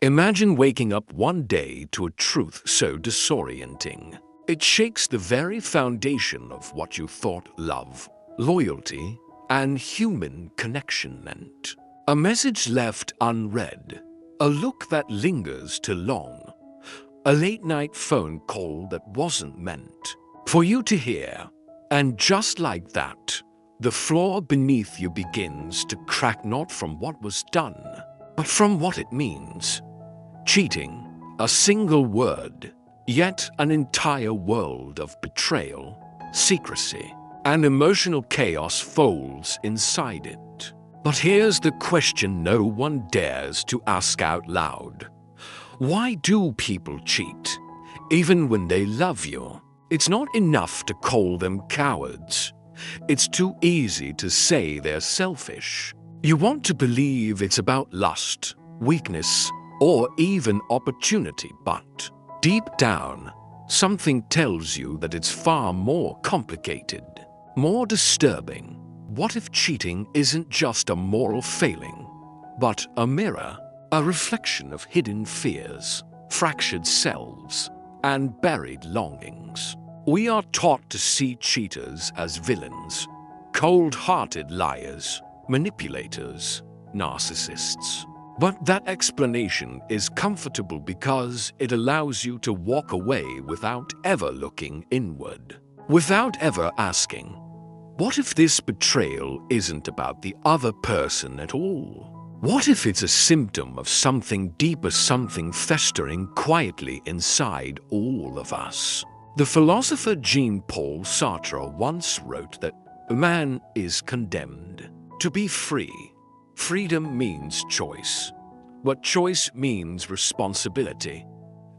Imagine waking up one day to a truth so disorienting. It shakes the very foundation of what you thought love, loyalty, and human connection meant. A message left unread, a look that lingers too long, a late-night phone call that wasn't meant for you to hear. And just like that, the floor beneath you begins to crack, not from what was done, but from what it means. Cheating, a single word, yet an entire world of betrayal, secrecy, and emotional chaos folds inside it. But here's the question no one dares to ask out loud. Why do people cheat, even when they love you? It's not enough to call them cowards. It's too easy to say they're selfish. You want to believe it's about lust, weakness, or even opportunity, but deep down, something tells you that it's far more complicated, more disturbing. What if cheating isn't just a moral failing, but a mirror, a reflection of hidden fears, fractured selves, and buried longings? We are taught to see cheaters as villains, cold-hearted liars, manipulators, narcissists. But that explanation is comfortable because it allows you to walk away without ever looking inward, without ever asking, what if this betrayal isn't about the other person at all? What if it's a symptom of something deeper, something festering quietly inside all of us? The philosopher Jean-Paul Sartre once wrote that man is condemned to be free. Freedom means choice, but choice means responsibility.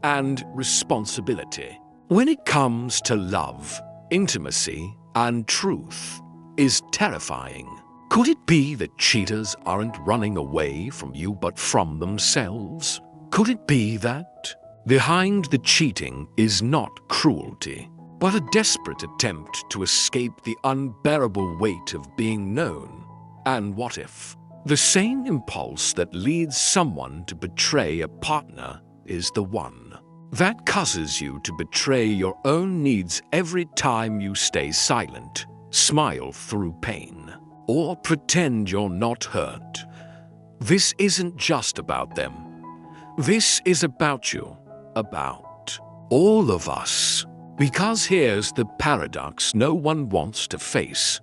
And responsibility, when it comes to love, intimacy, and truth, is terrifying. Could it be that cheaters aren't running away from you but from themselves? Could it be that behind the cheating is not cruelty, but a desperate attempt to escape the unbearable weight of being known? And what if the same impulse that leads someone to betray a partner is the one that causes you to betray your own needs every time you stay silent, smile through pain, or pretend you're not hurt? This isn't just about them. This is about you, about all of us. Because here's the paradox no one wants to face.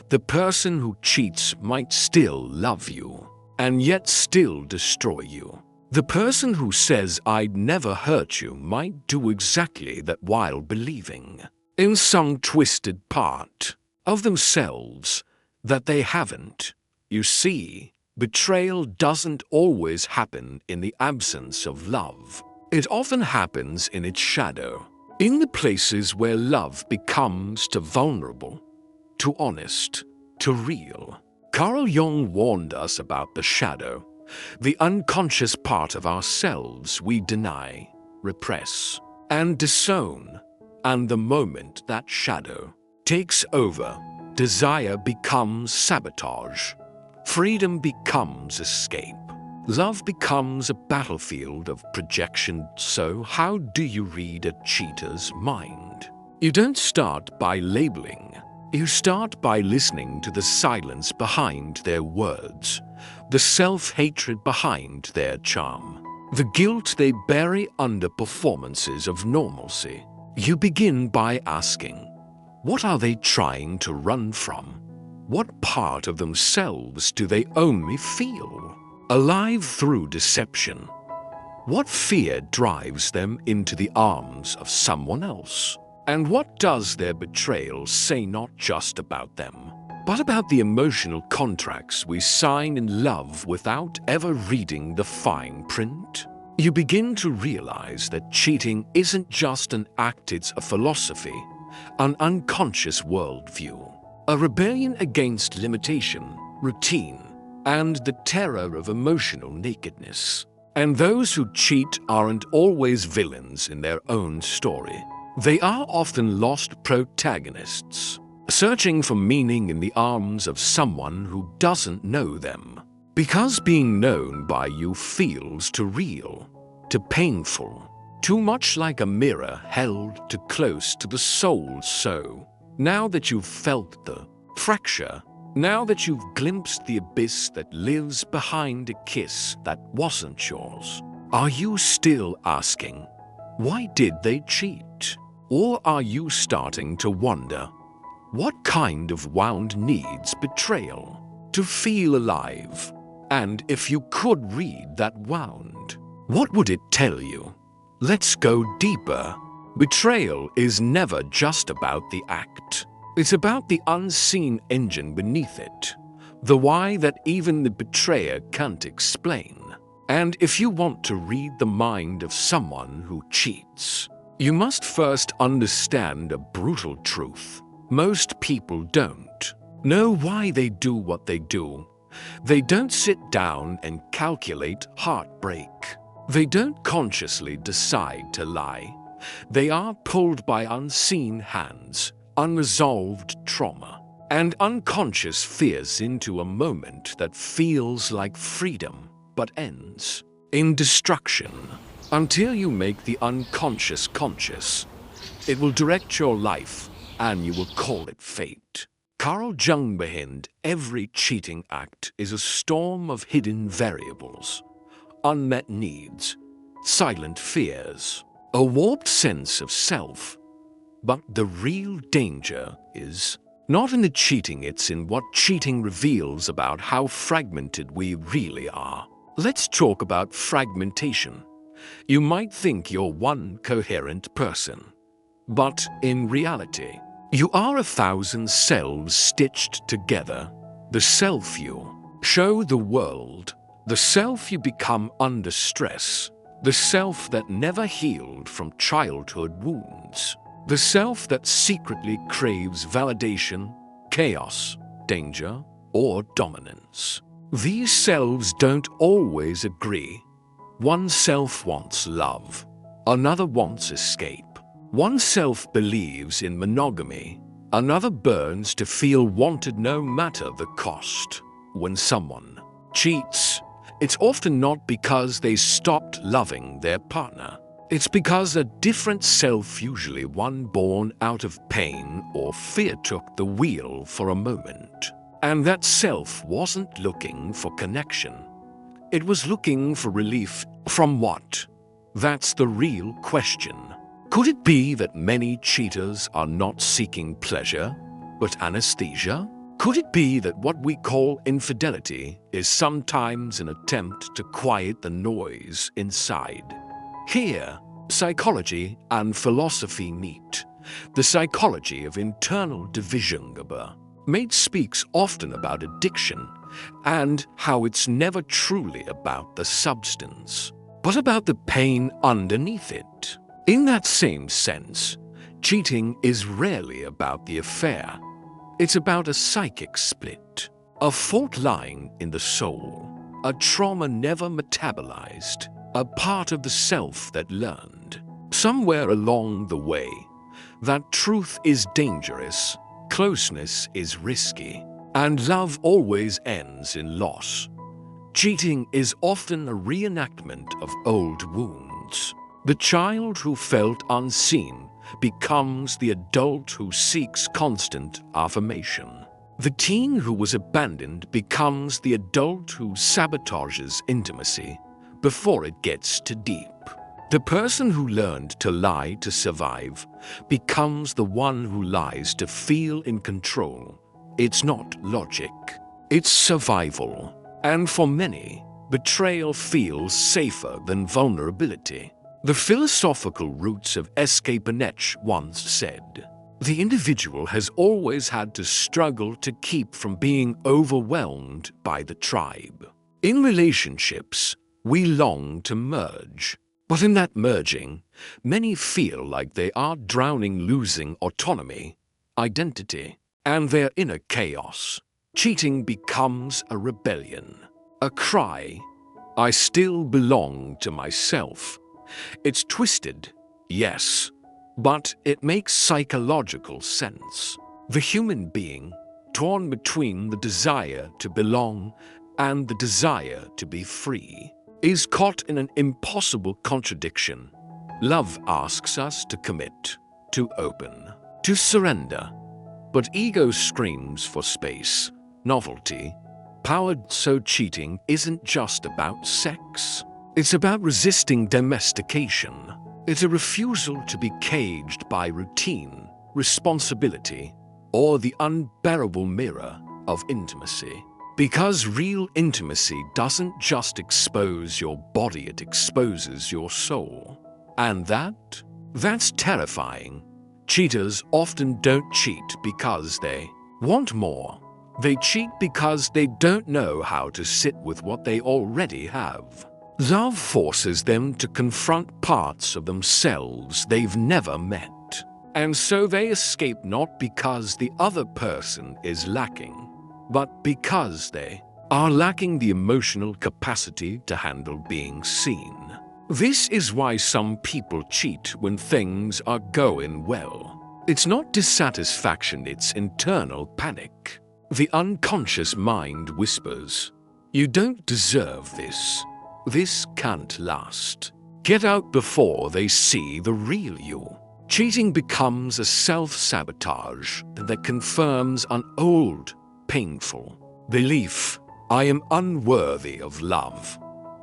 The person who cheats might still love you, and yet still destroy you. The person who says I'd never hurt you might do exactly that while believing, in some twisted part of themselves, that they haven't. You see, betrayal doesn't always happen in the absence of love. It often happens in its shadow, in the places where love becomes too vulnerable, too honest, too real. Carl Jung warned us about the shadow, the unconscious part of ourselves we deny, repress, and disown. And the moment that shadow takes over, desire becomes sabotage. Freedom becomes escape. Love becomes a battlefield of projection. So how do you read a cheater's mind? You don't start by labeling. You start by listening to the silence behind their words, the self-hatred behind their charm, the guilt they bury under performances of normalcy. You begin by asking, what are they trying to run from? What part of themselves do they only feel alive through deception? What fear drives them into the arms of someone else? And what does their betrayal say not just about them, but about the emotional contracts we sign in love without ever reading the fine print? You begin to realize that cheating isn't just an act, it's a philosophy, an unconscious worldview, a rebellion against limitation, routine, and the terror of emotional nakedness. And those who cheat aren't always villains in their own story. They are often lost protagonists, searching for meaning in the arms of someone who doesn't know them. Because being known by you feels too real, too painful, too much like a mirror held too close to the soul. So, now that you've felt the fracture, now that you've glimpsed the abyss that lives behind a kiss that wasn't yours, are you still asking, why did they cheat? Or are you starting to wonder, what kind of wound needs betrayal to feel alive? And if you could read that wound, what would it tell you? Let's go deeper. Betrayal is never just about the act. It's about the unseen engine beneath it, the why that even the betrayer can't explain. And if you want to read the mind of someone who cheats, you must first understand a brutal truth. Most people don't know why they do what they do. They don't sit down and calculate heartbreak. They don't consciously decide to lie. They are pulled by unseen hands, unresolved trauma, and unconscious fears into a moment that feels like freedom but ends in destruction. Until you make the unconscious conscious, it will direct your life and you will call it fate. Carl Jung behind every cheating act is a storm of hidden variables, unmet needs, silent fears, a warped sense of self. But the real danger is not in the cheating, it's in what cheating reveals about how fragmented we really are. Let's talk about fragmentation. You might think you're one coherent person, but in reality, you are 1,000 selves stitched together. The self you show the world, the self you become under stress, the self that never healed from childhood wounds, the self that secretly craves validation, chaos, danger, or dominance. These selves don't always agree. One self wants love, another wants escape. One self believes in monogamy, another burns to feel wanted no matter the cost. When someone cheats, it's often not because they stopped loving their partner. It's because a different self, usually one born out of pain or fear, took the wheel for a moment. And that self wasn't looking for connection. It was looking for relief from what? That's the real question. Could it be that many cheaters are not seeking pleasure, but anesthesia? Could it be that what we call infidelity is sometimes an attempt to quiet the noise inside? Here, psychology and philosophy meet. The psychology of internal division. Mate speaks often about addiction and how it's never truly about the substance, but about the pain underneath it. In that same sense, cheating is rarely about the affair. It's about a psychic split, a fault line in the soul, a trauma never metabolized, a part of the self that learned somewhere along the way that truth is dangerous, closeness is risky, and love always ends in loss. Cheating is often a reenactment of old wounds. The child who felt unseen becomes the adult who seeks constant affirmation. The teen who was abandoned becomes the adult who sabotages intimacy before it gets too deep. The person who learned to lie to survive becomes the one who lies to feel in control. It's not logic, it's survival. And for many, betrayal feels safer than vulnerability. The philosophical roots of Escape once said, the individual has always had to struggle to keep from being overwhelmed by the tribe. In relationships, we long to merge, but in that merging, many feel like they are drowning, losing autonomy, identity, and their inner chaos. Cheating becomes a rebellion, a cry, I still belong to myself. It's twisted, yes, but it makes psychological sense. The human being, torn between the desire to belong and the desire to be free, is caught in an impossible contradiction. Love asks us to commit, to open, to surrender. But ego screams for space, novelty, power. So cheating isn't just about sex. It's about resisting domestication. It's a refusal to be caged by routine, responsibility, or the unbearable mirror of intimacy. Because real intimacy doesn't just expose your body, it exposes your soul. And that's terrifying. Cheaters often don't cheat because they want more. They cheat because they don't know how to sit with what they already have. Love forces them to confront parts of themselves they've never met. And so they escape not because the other person is lacking, but because they are lacking the emotional capacity to handle being seen. This is why some people cheat when things are going well. It's not dissatisfaction, it's internal panic. The unconscious mind whispers, "You don't deserve this. This can't last." Get out before they see the real you. Cheating becomes a self-sabotage that confirms an old, painful belief. I am unworthy of love.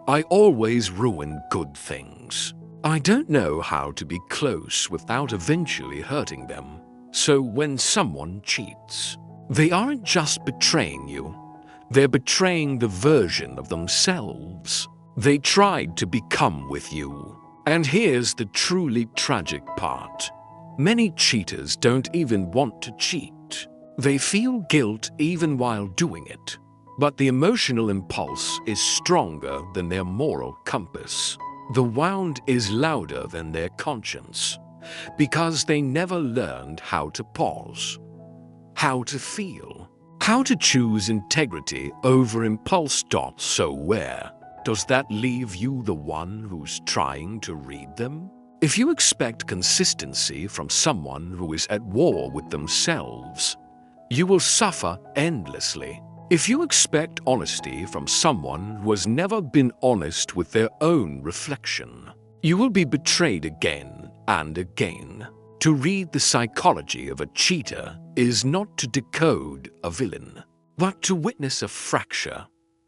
I always ruin good things. I don't know how to be close without eventually hurting them. So when someone cheats, they aren't just betraying you. They're betraying the version of themselves they tried to become with you. And here's the truly tragic part. Many cheaters don't even want to cheat. They feel guilt even while doing it. But the emotional impulse is stronger than their moral compass. The wound is louder than their conscience, because they never learned how to pause, how to feel, how to choose integrity over impulse. So where does that leave you, the one who's trying to read them? If you expect consistency from someone who is at war with themselves, you will suffer endlessly. If you expect honesty from someone who has never been honest with their own reflection, you will be betrayed again and again. To read the psychology of a cheater is not to decode a villain, but to witness a fracture.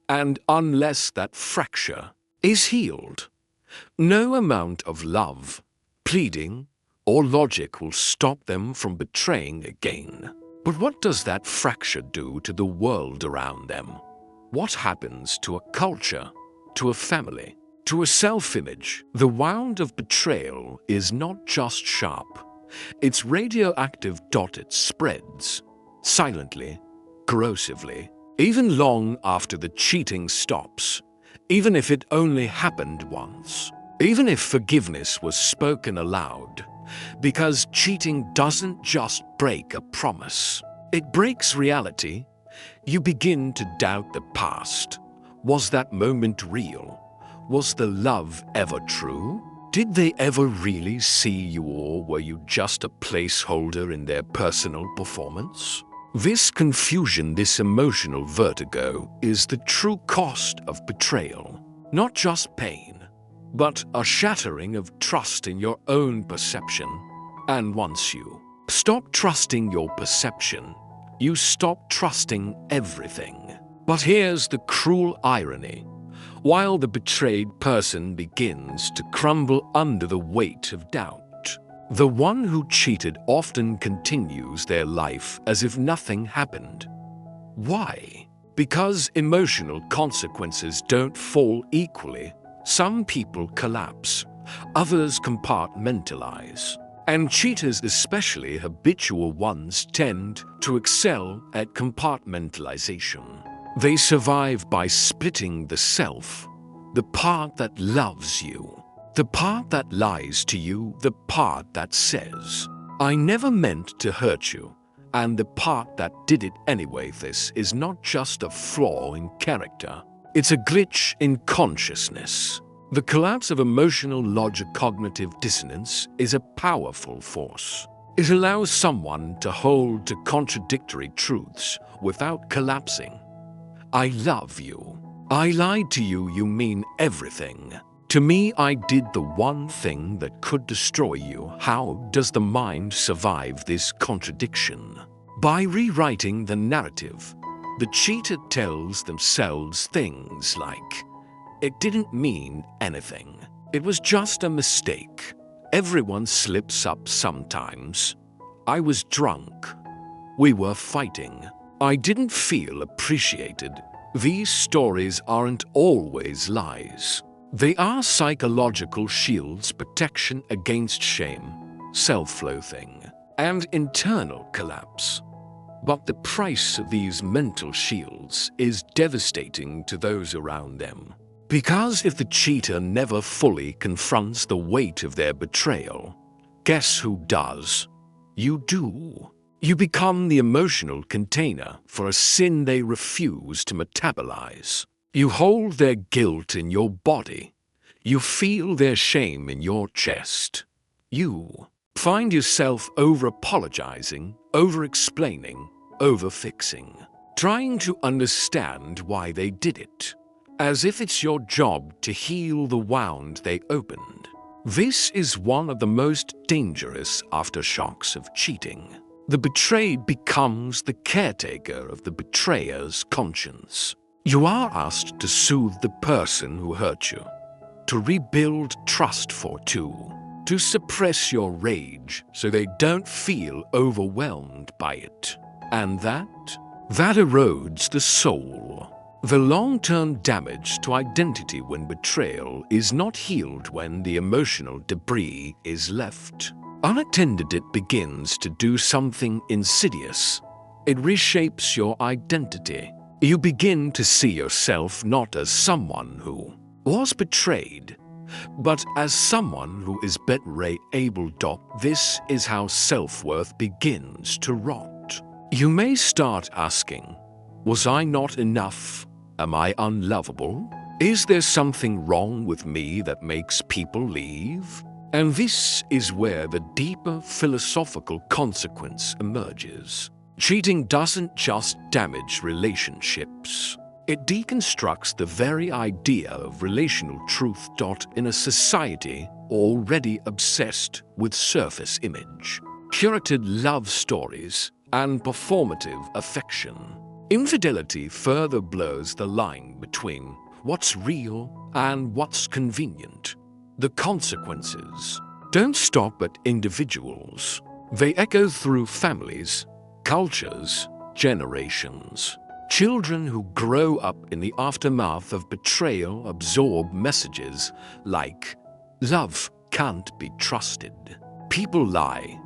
And unless that fracture is healed, no amount of love, pleading, or logic will stop them from betraying again. But what does that fracture do to the world around them? What happens to a culture, to a family, to a self-image? The wound of betrayal is not just sharp. It's radioactive. It spreads, silently, corrosively, even long after the cheating stops, even if it only happened once, even if forgiveness was spoken aloud. Because cheating doesn't just break a promise, it breaks reality. You begin to doubt the past. Was that moment real? Was the love ever true? Did they ever really see you, or were you just a placeholder in their personal performance? This confusion, this emotional vertigo, is the true cost of betrayal. Not just pain, but a shattering of trust in your own perception. And once you stop trusting your perception, you stop trusting everything. But here's the cruel irony. While the betrayed person begins to crumble under the weight of doubt, the one who cheated often continues their life as if nothing happened. Why? Because emotional consequences don't fall equally. Some people collapse, others compartmentalize. And cheaters, especially habitual ones, tend to excel at compartmentalization. They survive by splitting the self, the part that loves you, the part that lies to you, the part that says, "I never meant to hurt you," and the part that did it anyway. This is not just a flaw in character, it's a glitch in consciousness. The collapse of emotional logic, cognitive dissonance, is a powerful force. It allows someone to hold to contradictory truths without collapsing. I love you. I lied to you, you mean everything. To me, I did the one thing that could destroy you. How does the mind survive this contradiction? By rewriting the narrative. The cheater tells themselves things like, "It didn't mean anything. It was just a mistake. Everyone slips up sometimes. I was drunk. We were fighting. I didn't feel appreciated." These stories aren't always lies. They are psychological shields, protection against shame, self-loathing, and internal collapse. But the price of these mental shields is devastating to those around them. Because if the cheater never fully confronts the weight of their betrayal, guess who does? You do. You become the emotional container for a sin they refuse to metabolize. You hold their guilt in your body. You feel their shame in your chest. You find yourself over-apologizing, over-explaining, over-fixing, trying to understand why they did it, as if it's your job to heal the wound they opened. This is one of the most dangerous aftershocks of cheating. The betrayed becomes the caretaker of the betrayer's conscience. You are asked to soothe the person who hurt you, to rebuild trust for two, to suppress your rage so they don't feel overwhelmed by it. And that erodes the soul. The long-term damage to identity when betrayal is not healed when the emotional debris is left. Unattended, it begins to do something insidious. It reshapes your identity. You begin to see yourself not as someone who was betrayed, but as someone who is better able to. This is how self-worth begins to rot. You may start asking, was I not enough? Am I unlovable? Is there something wrong with me that makes people leave? And this is where the deeper philosophical consequence emerges. Cheating doesn't just damage relationships. It deconstructs the very idea of relational truth. In a society already obsessed with surface image, curated love stories, and performative affection, infidelity further blurs the line between what's real and what's convenient. The consequences don't stop at individuals. They echo through families, cultures, generations. Children who grow up in the aftermath of betrayal absorb messages like, love can't be trusted. People lie.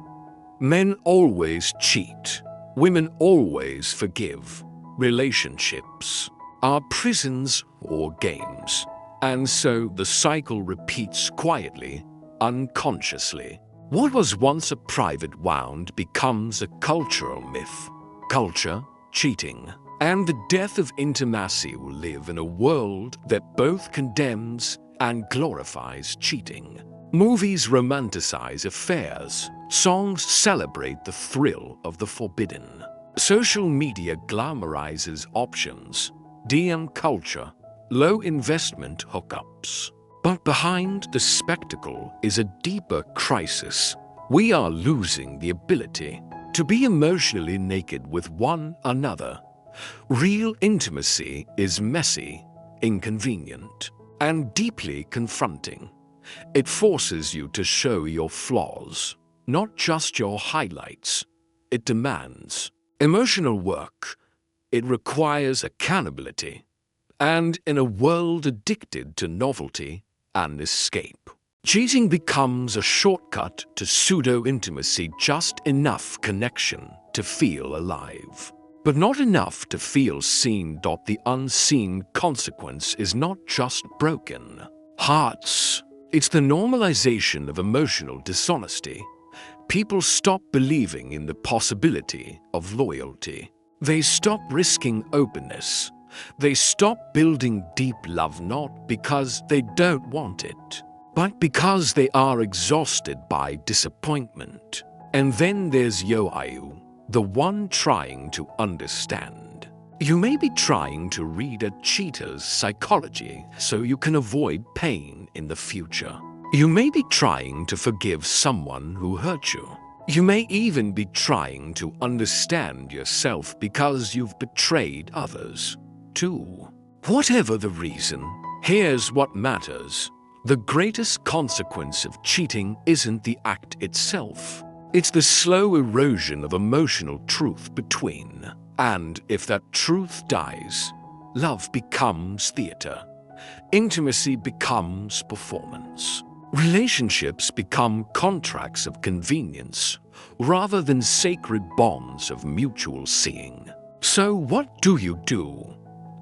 Men always cheat. Women always forgive. Relationships are prisons or games. And so the cycle repeats quietly, unconsciously. What was once a private wound becomes a cultural myth. Culture, cheating, and the death of intimacy will live in a world that both condemns and glorifies cheating. Movies romanticize affairs. Songs celebrate the thrill of the forbidden. Social media glamorizes options, DM culture, low investment hookups. But behind the spectacle is a deeper crisis. We are losing the ability to be emotionally naked with one another. Real intimacy is messy, inconvenient, and deeply confronting. It forces you to show your flaws, not just your highlights. It demands emotional work. It requires accountability. And in a world addicted to novelty and escape, cheating becomes a shortcut to pseudo-intimacy, just enough connection to feel alive, but not enough to feel seen. The unseen consequence is not just broken hearts. It's the normalization of emotional dishonesty. People stop believing in the possibility of loyalty. They stop risking openness. They stop building deep love, not because they don't want it, but because they are exhausted by disappointment. And then there's Yoayu, the one trying to understand. You may be trying to read a cheater's psychology so you can avoid pain in the future. You may be trying to forgive someone who hurt you. You may even be trying to understand yourself because you've betrayed others, too. Whatever the reason, here's what matters. The greatest consequence of cheating isn't the act itself. It's the slow erosion of emotional truth between. And if that truth dies, love becomes theater. Intimacy becomes performance. Relationships become contracts of convenience rather than sacred bonds of mutual seeing. So what do you do?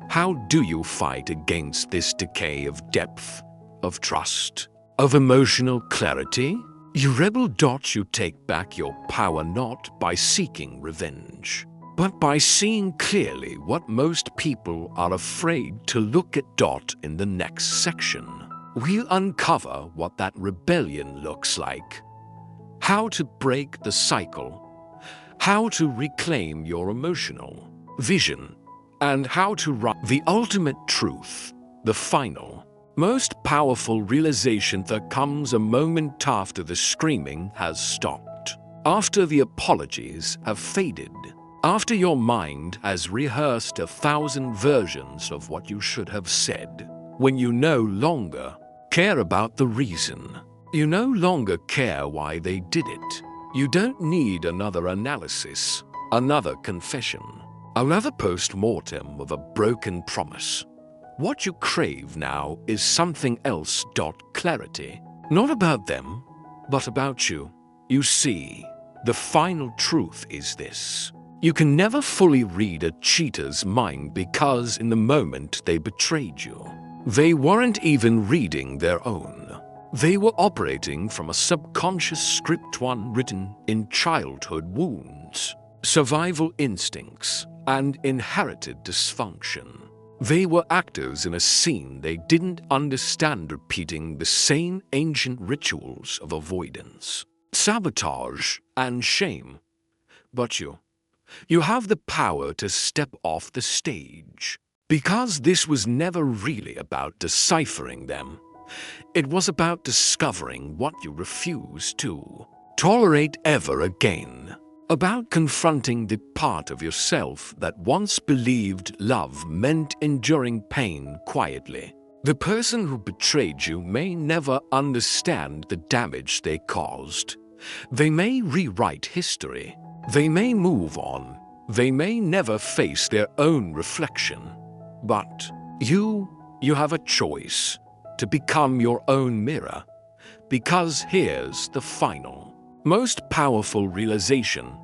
How do you fight against this decay of depth, of trust, of emotional clarity? You rebel. You take back your power not by seeking revenge, but by seeing clearly what most people are afraid to look at. In the next section, we'll uncover what that rebellion looks like, how to break the cycle, how to reclaim your emotional vision, and how to write the ultimate truth, the final, most powerful realization that comes a moment after the screaming has stopped, after the apologies have faded, after your mind has rehearsed 1,000 versions of what you should have said, when you no longer care about the reason. You no longer care why they did it. You don't need another analysis, another confession, another post-mortem of a broken promise. What you crave now is something else. Clarity. Not about them, but about you. You see, the final truth is this. You can never fully read a cheater's mind because in the moment they betrayed you, they weren't even reading their own. They were operating from a subconscious script, one written in childhood wounds, survival instincts, and inherited dysfunction. They were actors in a scene they didn't understand, repeating the same ancient rituals of avoidance, sabotage, and shame. But you have the power to step off the stage, because this was never really about deciphering them. It was about discovering what you refuse to tolerate ever again, about confronting the part of yourself that once believed love meant enduring pain quietly. The person who betrayed you may never understand the damage they caused. They may rewrite history. They may move on. They may never face their own reflection. But you have a choice to become your own mirror. Because here's the final, most powerful realization.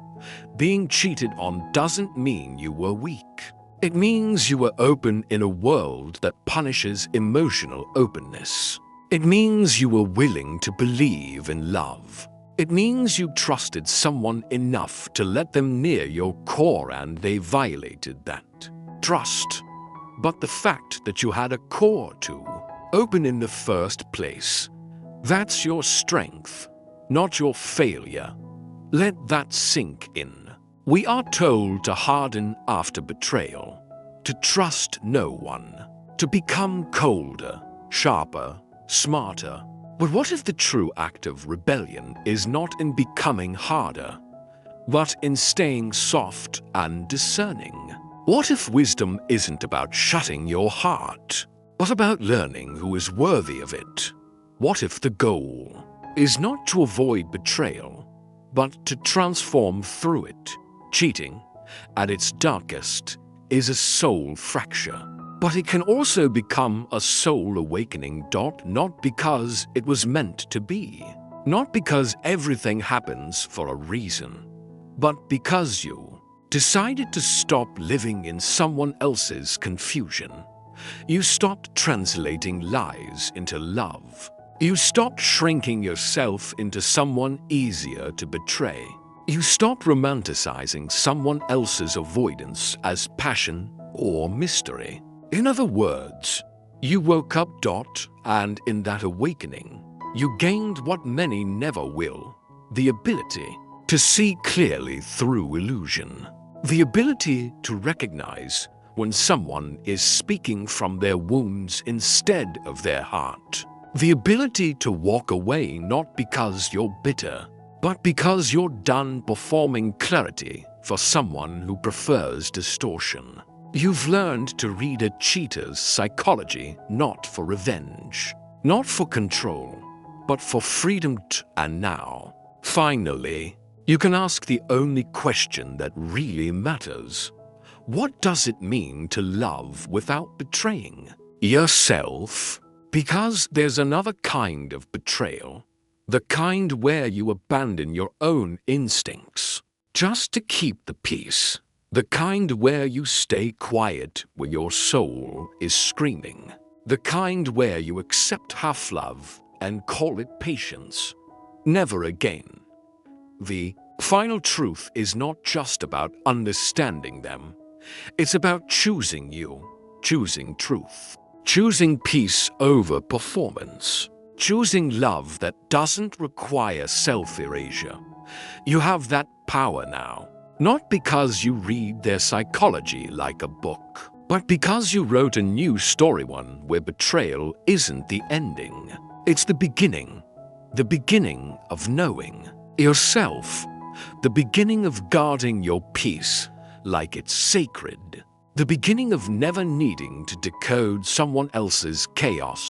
Being cheated on doesn't mean you were weak. It means you were open in a world that punishes emotional openness. It means you were willing to believe in love. It means you trusted someone enough to let them near your core and they violated that trust. But the fact that you had a core to open in the first place, that's your strength, not your failure. Let that sink in. We are told to harden after betrayal, to trust no one, to become colder, sharper, smarter. But what if the true act of rebellion is not in becoming harder, but in staying soft and discerning? What if wisdom isn't about shutting your heart, but about learning who is worthy of it? What if the goal is not to avoid betrayal, but to transform through it? Cheating, at its darkest, is a soul fracture. But it can also become a soul awakening. Not because it was meant to be, not because everything happens for a reason, but because you decided to stop living in someone else's confusion. You stopped translating lies into love. You stopped shrinking yourself into someone easier to betray. You stopped romanticizing someone else's avoidance as passion or mystery. In other words, you woke up. And in that awakening, you gained what many never will, the ability to see clearly through illusion, the ability to recognize when someone is speaking from their wounds instead of their heart. The ability to walk away not because you're bitter, but because you're done performing clarity for someone who prefers distortion. You've learned to read a cheater's psychology not for revenge, not for control, but for freedom. And now, finally, you can ask the only question that really matters. What does it mean to love without betraying yourself? Because there's another kind of betrayal, the kind where you abandon your own instincts just to keep the peace, the kind where you stay quiet when your soul is screaming, the kind where you accept half love and call it patience. Never again. The final truth is not just about understanding them. It's about choosing you, choosing truth, choosing peace over performance, choosing love that doesn't require self-erasure. You have that power now, not because you read their psychology like a book, but because you wrote a new story, one where betrayal isn't the ending. It's the beginning of knowing yourself, the beginning of guarding your peace like it's sacred, the beginning of never needing to decode someone else's chaos